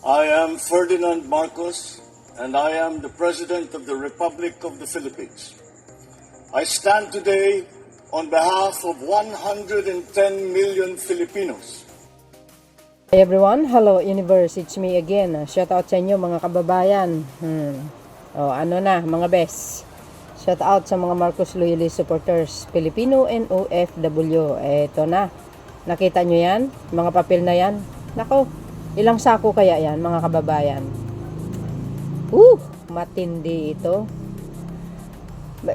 I am Ferdinand Marcos, and I am the President of the Republic of the Philippines. I stand today on behalf of 110 million Filipinos. Hi everyone, hello universe, it's me again. Shout out sa inyo mga kababayan. Ano na mga best. Shout out sa mga Marcos Loyalist supporters, Filipino and OFW. Eto na. Nakita nyo yan? Mga papel na yan? Nako, ilang sako kaya yan mga kababayan? Matindi ito.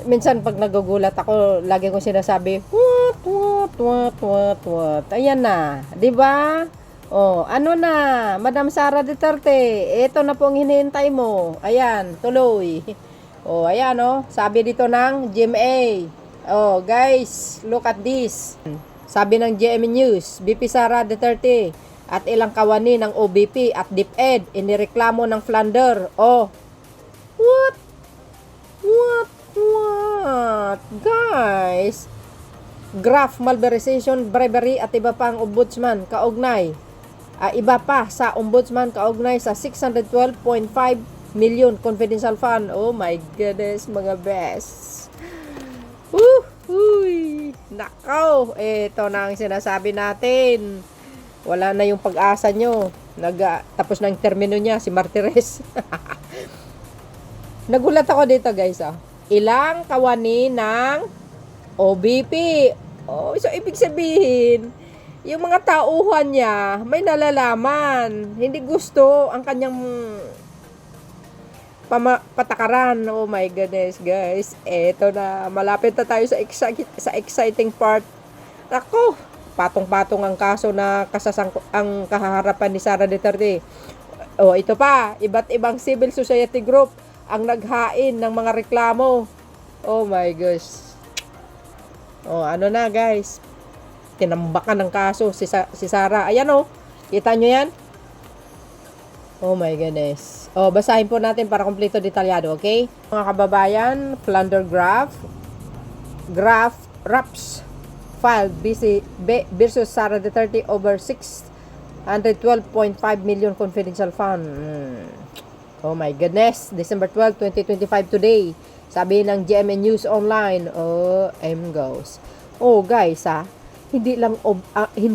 Minsan pag nagugulat ako, lagi kong sinasabi, what. Ayan na, 'di ba? Ano na, Madam Sara Duterte, ito na pong hinihintay mo. Ayan, tuloy. Ayan sabi dito ng GMA. Guys, look at this. Sabi ng GMA News, BP Sara Duterte at ilang kawani ng OBP at DepEd inireklamo ng Flander. What? Guys, graft, malversation, bribery at iba pang ombudsman kaugnay. Iba pa sa ombudsman kaugnay sa 612.5 million confidential fund. Oh my goodness, mga best. Nakaw, ito na ang sinasabi natin. Wala na yung pag-asa nyo. Tapos na yung termino niya, si Martires. Nagulat ako dito guys. Ilang kawani ng OBP. So ibig sabihin, yung mga tauhan niya, may nalalaman. Hindi gusto ang kanyang patakaran. Oh my goodness guys. Eto na, malapit na tayo sa exciting part. Ako, patong-patong ang kaso na ang kahaharapan ni Sara Duterte. Ito pa, iba't ibang civil society group ang naghain ng mga reklamo. Oh my gosh. Ano na guys, tinambakan ng kaso si Sara. Ayan kita nyo yan? Oh my goodness. Basahin po natin para kompleto detalyado, okay? Mga kababayan, Flander Raps filed versus Sara Duterte over 612.5 million confidential fund. Oh my goodness. December 12, 2025 today. Sabi ng GMA News Online. Goes. Guys, hindi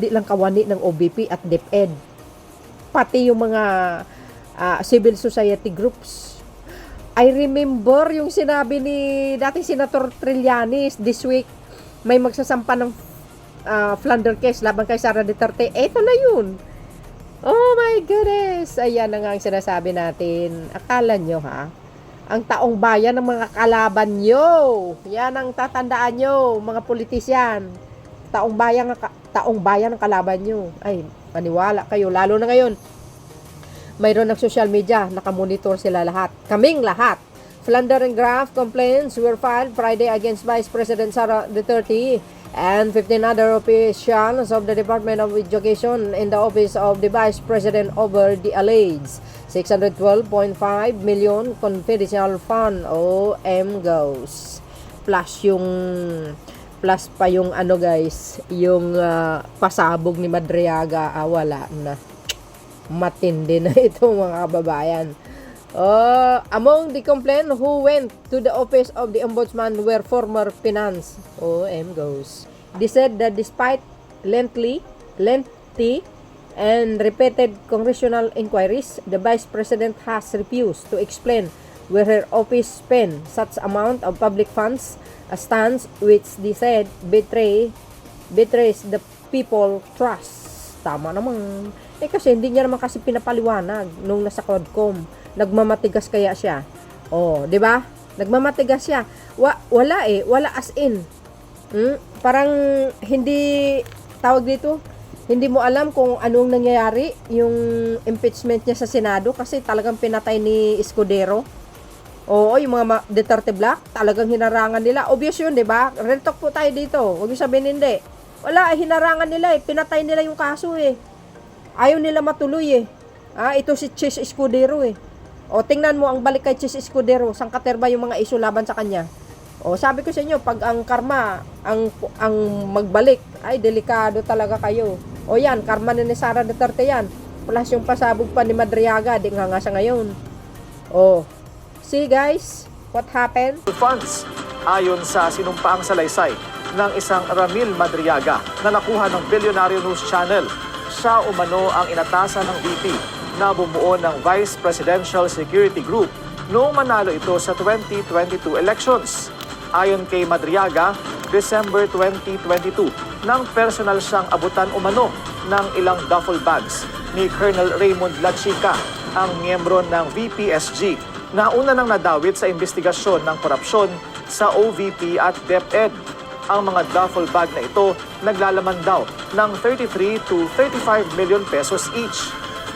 lang kawani ng OBP at DepEd. Pati yung mga civil society groups. I remember yung sinabi ni dating Senator Trillanes this week, may magsasampa ng Flander case laban kay Sara Duterte. Eto na yun. Oh my goodness. Ayan na nga ang sinasabi natin. Akala nyo ang taong bayan ng mga kalaban nyo. Yan ang tatandaan nyo, mga politisyan. Taong bayan ang kalaban nyo. Ay, maniwala kayo. Lalo na ngayon, mayroon ng social media, nakamonitor sila lahat. Kaming lahat. Flander and graft complaints were filed Friday against Vice President Sara Duterte and 15 other officials of the Department of Education in the Office of the Vice President over the alleged 612.5 million confidential fund. Goes. Plus pa yung guys, yung pasabog ni Madriaga, wala na. Matindi na ito mga kababayan. Among the complainant who went to the office of the ombudsman were former finance. Goes. They said that despite lengthy and repeated congressional inquiries, the vice president has refused to explain where her office spent such amount of public funds, a stance which they said betrays the people trust. Tama naman. Kasi hindi niya naman kasi pinapaliwanag nung nasa Quadcom. Nagmamatigas kaya siya. Di ba? Nagmamatigas siya. Wala as in. Parang hindi tawag dito. Hindi mo alam kung anong nangyayari yung impeachment niya sa Senado kasi talagang pinatay ni Escudero. Yung mga Duterte Black, talagang hinarangan nila. Obvious yun, di ba? Real talk po tayo dito. Huwag yung sabihin hindi. Wala, hinarangan nila Pinatay nila yung kaso Ayaw nila matuloy ito si Chis Escudero tingnan mo ang balik kay Chis Escudero, sang katerba yung mga isu laban sa kanya. Sabi ko sa inyo, pag ang karma ang magbalik, ay delikado talaga kayo. Yan, karma ni Sara Duterte yan. plus yung pasabog pa ni Madriaga, di nga siya ngayon. Oh, see guys, what happened? Funds ayon sa sinumpaang salaysay ng isang Ramil Madriaga na nakuha ng Billionaire News Channel. Siya umano ang inatasan ng VP na bumuo ng Vice Presidential Security Group noong manalo ito sa 2022 elections. Ayon kay Madriaga, December 2022, nang personal siyang abutan umano ng ilang duffel bags ni Colonel Raymond Lachica, ang miyembro ng VPSG, na una nang nadawit sa investigasyon ng korupsyon sa OVP at DepEd. Ang mga duffel bag na ito naglalaman daw ng 33 to 35 million pesos each.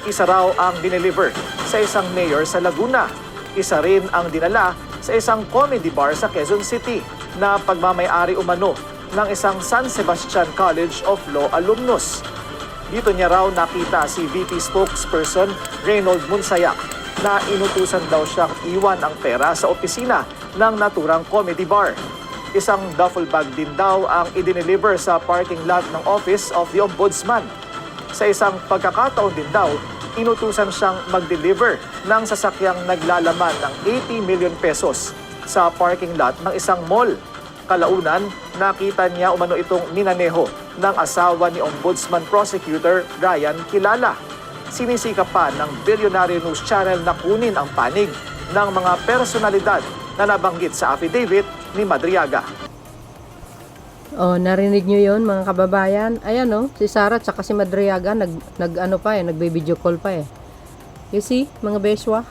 Isa raw ang dineliver sa isang mayor sa Laguna. Isa rin ang dinala sa isang comedy bar sa Quezon City na pagmamay-ari umano ng isang San Sebastian College of Law alumnus. Dito niya raw nakita si VP spokesperson Reynold Munsayak na inutusan daw siyang iwan ang pera sa opisina ng naturang comedy bar. Isang duffel bag din daw ang idineliver sa parking lot ng Office of the Ombudsman. Sa isang pagkakataon din daw, inutusan siyang mag-deliver ng sasakyang naglalaman ng 80 million pesos sa parking lot ng isang mall. Kalaunan, nakita niya umano itong minaneho ng asawa ni Ombudsman Prosecutor Ryan Kilala. Sinisikap pa ng Billionaire News Channel na kunin ang panig ng mga personalidad na nabanggit sa affidavit ni Madriaga. Oh, narinig nyo yon mga kababayan? Ayan oh, si Sara at si Madriaga nagbe-video call pa eh. You see, mga beswa?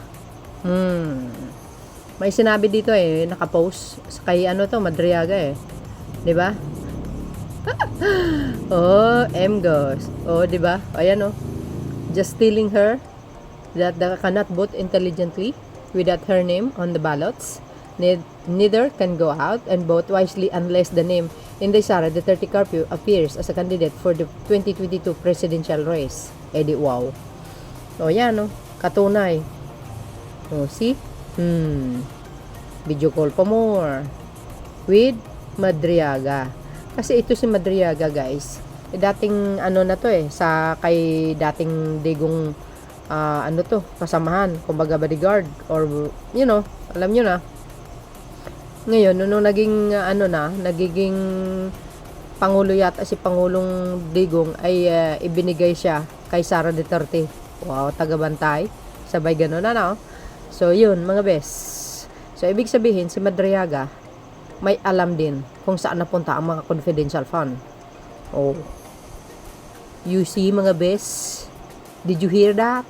May sinabi dito eh, nakapost kay Madriaga eh. 'Di ba? Oh, M-Ghost. Oh, 'di ba? Ayan oh. Just telling her that they cannot vote intelligently without her name on the ballots. Neither can go out and vote wisely unless the name in the Sara Duterte curfew appears as a candidate for the 2022 presidential race. Eh di wow. O yan o, katunay. O see? Video call pa more with Madriaga. Kasi ito si Madriaga guys, dating na to eh, sa kay dating digong kasamahan, kumbaga bodyguard or alam nyo na. Ngayon, nung naging nagiging Pangulo yata si Pangulong Digong ay ibinigay siya kay Sara Duterte. Wow, tagabantay. Sabay ganun So, yun mga bes. So, ibig sabihin si Madriaga may alam din kung saan napunta ang mga confidential fund. Oh. You see mga bes? Did you hear that?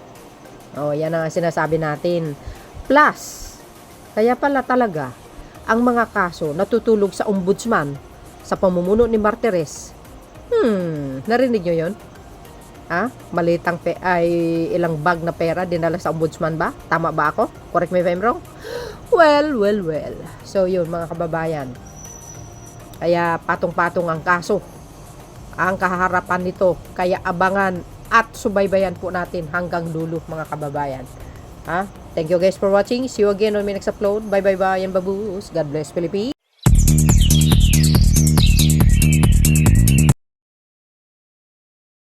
Oh, yan ang sinasabi natin. Plus, kaya pala talaga ang mga kaso natutulog sa ombudsman sa pamumuno ni Martires. Narinig nyo yun? Malitang ilang bag na pera dinala sa ombudsman ba? Tama ba ako? Correct me if I'm wrong? Well. So yun mga kababayan. Kaya patong-patong ang kaso. Ang kaharapan nito. Kaya abangan at subaybayan po natin hanggang dulo mga kababayan. Thank you guys for watching. See you again on my next upload. Bye. Yan babus. God bless Philippines.